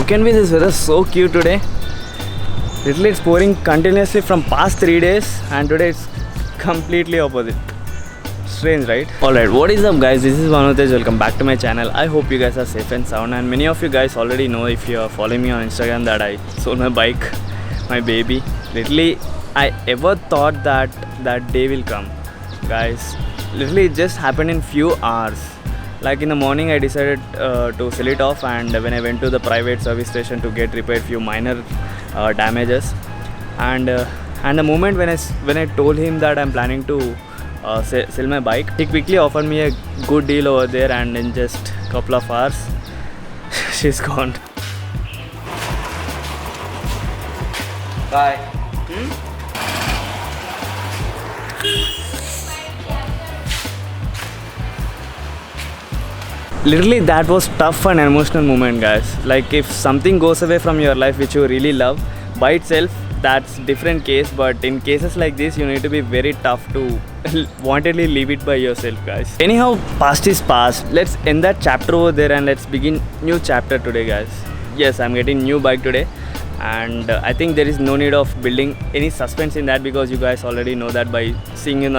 How can be this weather so cute today? Literally it's pouring continuously from past 3 days and today it's completely opposite. Strange, right? Alright, what is up guys? This is Manoj. Welcome back to my channel. I hope you guys are safe and sound, and many of you guys already know, if you are following me on Instagram, that I sold my bike, my baby. Literally I ever thought that that day will come, guys. Literally it just happened in few hours. Like in the morning I decided to sell it off, and when I went to the private service station to get repaired few minor damages, and the moment when I told him that I'm planning to sell my bike, he quickly offered me a good deal over there, and in just couple of hours she's gone. Bye. Literally that was tough and emotional moment, guys. Like if something goes away from your life which you really love, by itself that's different case, but in cases like this you need to be very tough to wantedly leave it by yourself, guys. Anyhow, past is past. Let's end that chapter over there and let's begin new chapter today, guys. Yes, I'm getting new bike today, and I think there is no need of building any suspense in that, because you guys already know that by seeing it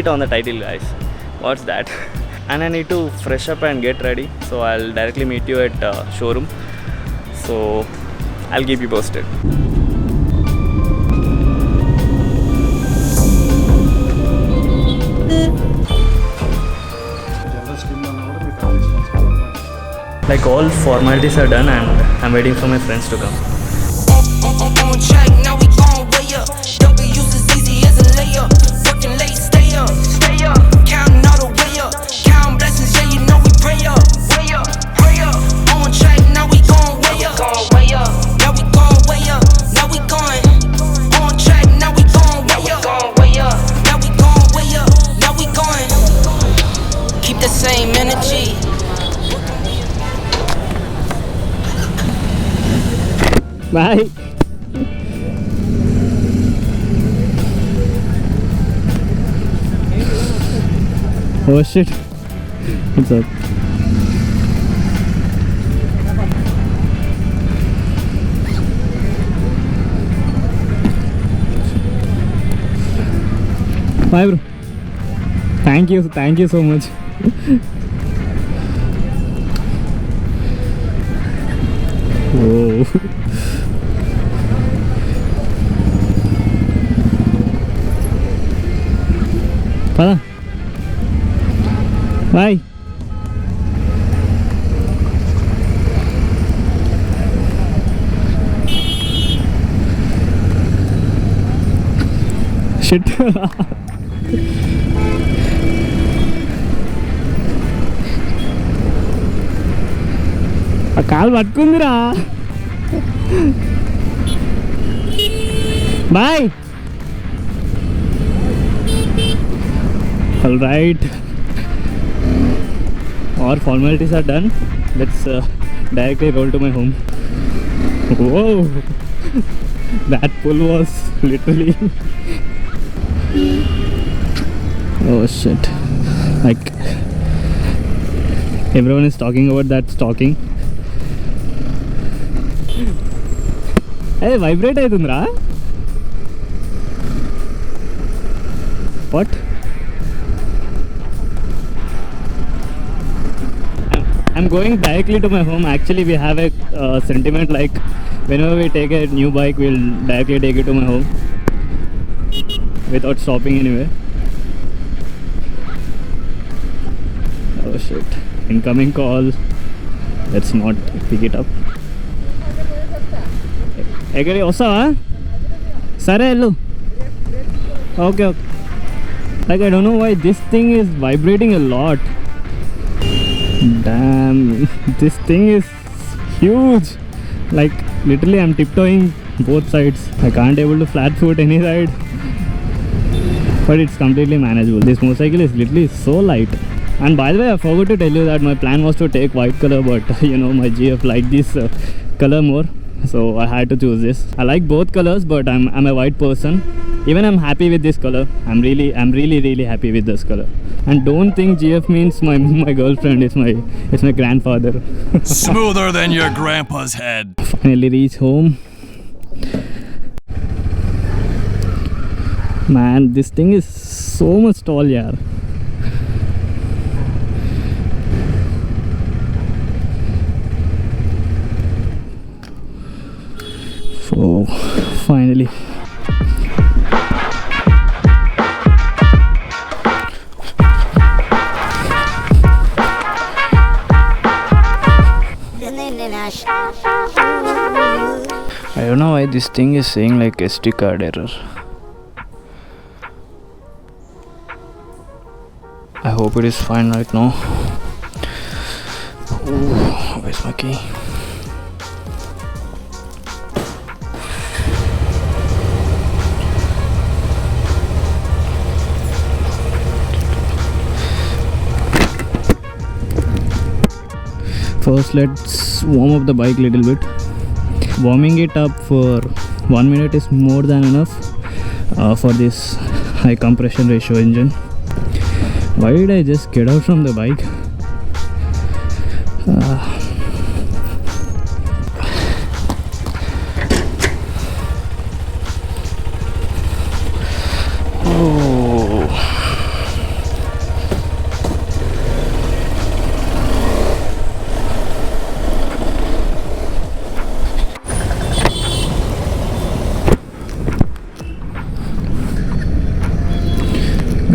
on the title, guys. What's that? And I need to fresh up and get ready, so I'll directly meet you at showroom. So I'll keep you posted. Like all formalities are done and I'm waiting for my friends to come. Bye. Oh shit. What's up? Bye bro. Thank you so much. Whoa. Bye. Bye. Shit. ఆ కాలు పట్టుకుందిరా. Bye. All right, our formalities are done. Let's directly roll to my home. Whoa, that pull was literally oh shit. Like everyone is talking about that stalking. Hey, vibrate aitundra. What? I'm going directly to my home. Actually, we have a sentiment like whenever we take a new bike, we'll directly take it to my home without stopping anywhere. Oh shit. Incoming call. Let's not pick it up. Ekari osava? Sare hello. Okay. Like I don't know why this thing is vibrating a lot. Damn, this thing is huge. Like literally I'm tiptoeing both sides. I can't able to flat foot any side, but it's completely manageable. This motorcycle is literally so light. And by the way, I forgot to tell you that my plan was to take white color, but you know, my GF liked this color more, so I had to choose this. I like both colors, but I'm a white person. Even I'm happy with this color. I'm really happy with this color. And don't think GF means my girlfriend. It's my grandfather. Smoother than your grandpa's head. Finally reach home. Man, this thing is so much tall, yaar. So finally. I don't know why this thing is saying like SD card error. I hope it is fine right now. Ooh, where's my key? First, let's warm up the bike a little bit. Warming it up for 1 minute is more than enough for this high compression ratio engine. Why did I just get out from the bike?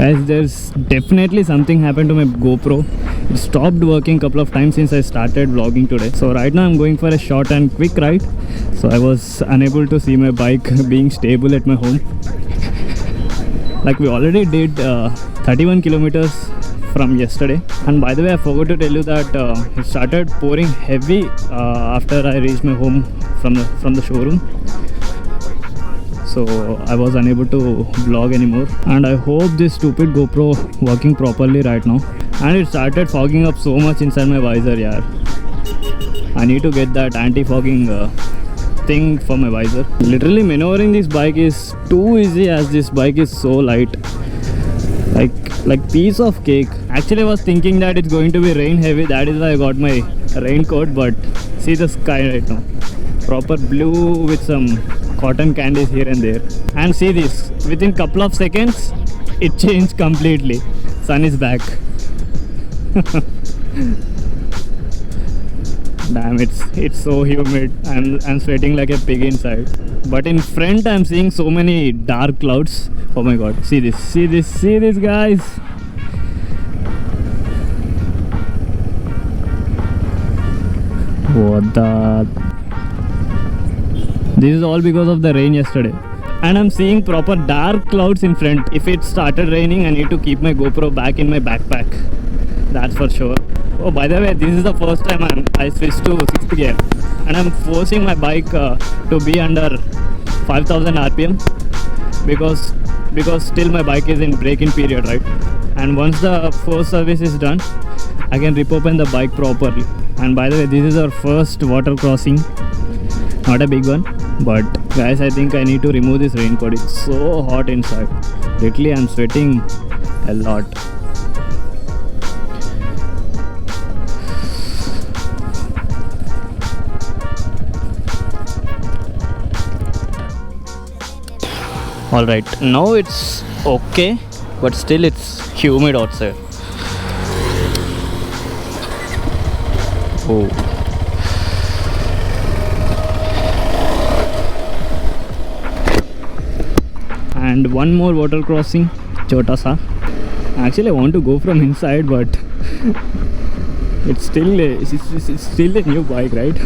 Guys, there's definitely something happened to my GoPro. It stopped working a couple of times since I started vlogging today. So right now I'm going for a short and quick ride. So I was unable to see my bike being stable at my home. Like we already did 31 kilometers from yesterday. And by the way, I forgot to tell you that it started pouring heavy after I reached my home from the showroom. So I was unable to vlog anymore, and I hope this stupid GoPro working properly right now. And it started fogging up so much inside my visor, yaar. I need to get that anti-fogging thing for my visor. Literally maneuvering this bike is too easy as this bike is so light, like piece of cake. Actually I was thinking that it's going to be rain heavy, that is why I got my raincoat. But see the sky right now, proper blue with some cotton candies here and there. And see this, within couple of seconds it changed completely. Sun is back. Damn, it's so humid. I'm sweating like a pig inside. But in front I'm seeing so many dark clouds. Oh my god, see this guys. What the... This is all because of the rain yesterday. And I'm seeing proper dark clouds in front. If it started raining, I need to keep my GoPro back in my backpack. That's for sure. Oh, by the way, this is the first time I switched to 6th gear. And I'm forcing my bike to be under 5000 RPM. Because still my bike is in braking period, right? And once the first service is done, I can rip open the bike properly. And by the way, this is our first water crossing. Not a big one, but guys, I think I need to remove this raincoat. It's so hot inside. Literally I'm sweating a lot. Alright, now it's okay, but still it's humid outside. Oh. And one more water crossing, chota sa. Actually I want to go from inside, but it's still a new bike, right?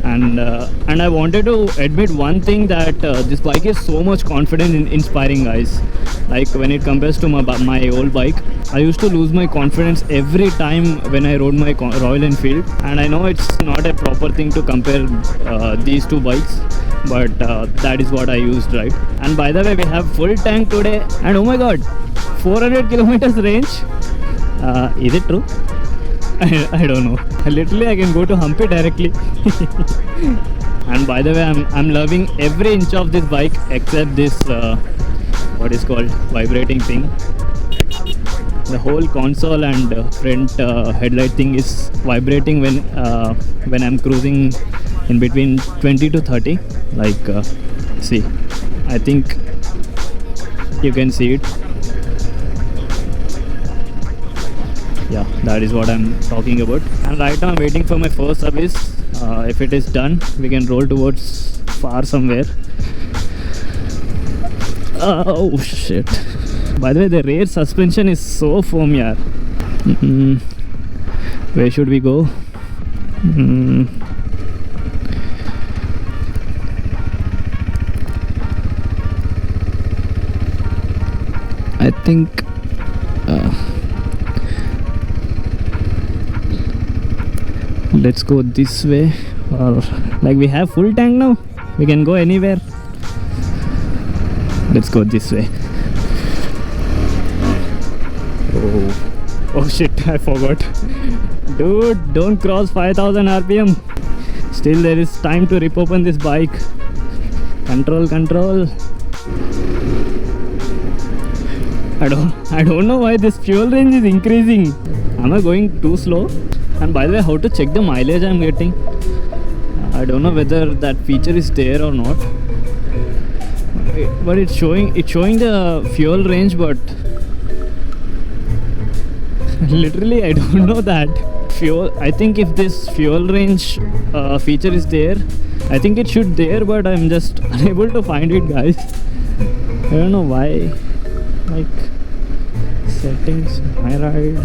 and I wanted to admit one thing, that this bike is so much confident in inspiring, guys. Like when it compares to my old bike, I used to lose my confidence every time when I rode my Royal Enfield. And I know it's not a proper thing to compare these two bikes, but that is what I used, right? And by the way, we have full tank today, and oh my god, 400 kilometers range. Is it true? I don't know. Literally I can go to Hampi directly. And by the way, I'm loving every inch of this bike except this what is called vibrating thing. the whole console and front headlight thing is vibrating when I'm cruising in between 20 to 30. Like, see, I think you can see it. Yeah, that is what I'm talking about. And right now I'm waiting for my first service. If it is done, we can roll towards far somewhere. Oh shit. By the way, the rear suspension is so firm, yaar. Where should we go? I think let's go this way, or like we have full tank now, we can go anywhere. Let's go this way. Oh shit, I forgot. Dude, don't cross 5000 RPM. Still there is time to rip open this bike. Control. I don't know why this fuel range is increasing. Am I going too slow? And by the way, how to check the mileage I'm getting? I don't know whether that feature is there or not. But it's showing the fuel range, but literally I don't know that. I think if this fuel range feature is there, I think it should there, but I'm just unable to find it, guys. I don't know why. Like, settings, my ride,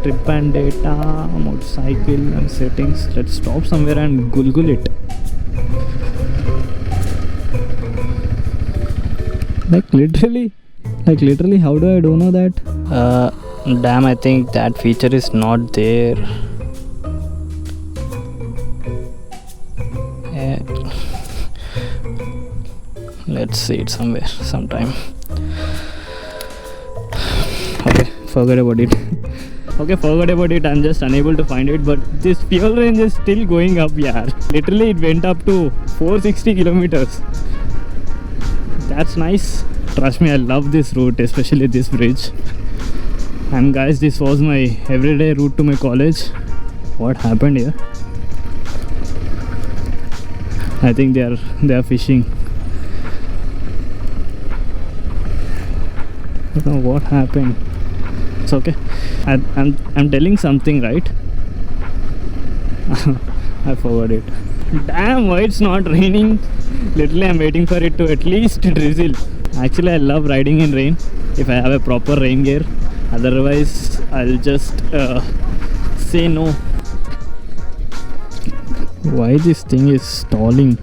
trip and data, motorcycle and settings. Let's stop somewhere and Google it. Like literally, how do I don't know that? Damn, I think that feature is not there. Let's see it somewhere, sometime. Okay, forget about it. I'm just unable to find it, but this fuel range is still going up, yaar. Literally, it went up to 460 kilometers. That's nice. Trust me, I love this route, especially this bridge. And guys, this was my everyday route to my college. What happened here? I think they are fishing. I don't know what happened. It's okay. I'm telling something, right? I forgot it. Damn, why it's not raining? Literally, I'm waiting for it to at least drizzle. Actually, I love riding in rain if I have a proper rain gear. Otherwise, I'll just say no. Why this thing is stalling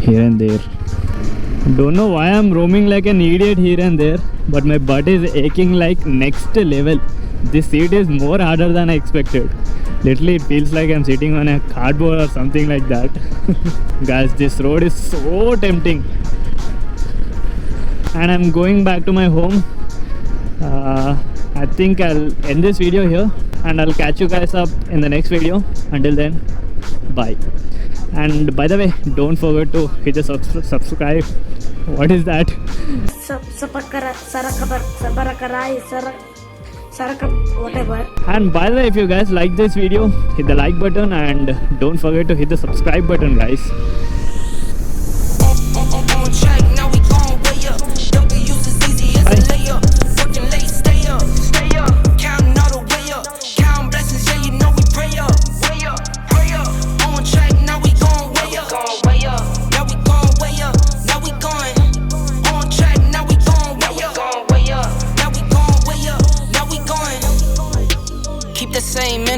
here and there? Don't know why I'm roaming like an idiot here and there, but my butt is aching like next level. This seat is more harder than I expected. Literally, it feels like I'm sitting on a cardboard or something like that. Guys, this road is so tempting. And I'm going back to my home. I think I'll end this video here, and I'll catch you guys up in the next video. Until then, bye. And by the way, don't forget to hit the subscribe. What is that? Whatever. And by the way, if you guys like this video, hit the like button and don't forget to hit the subscribe button, guys.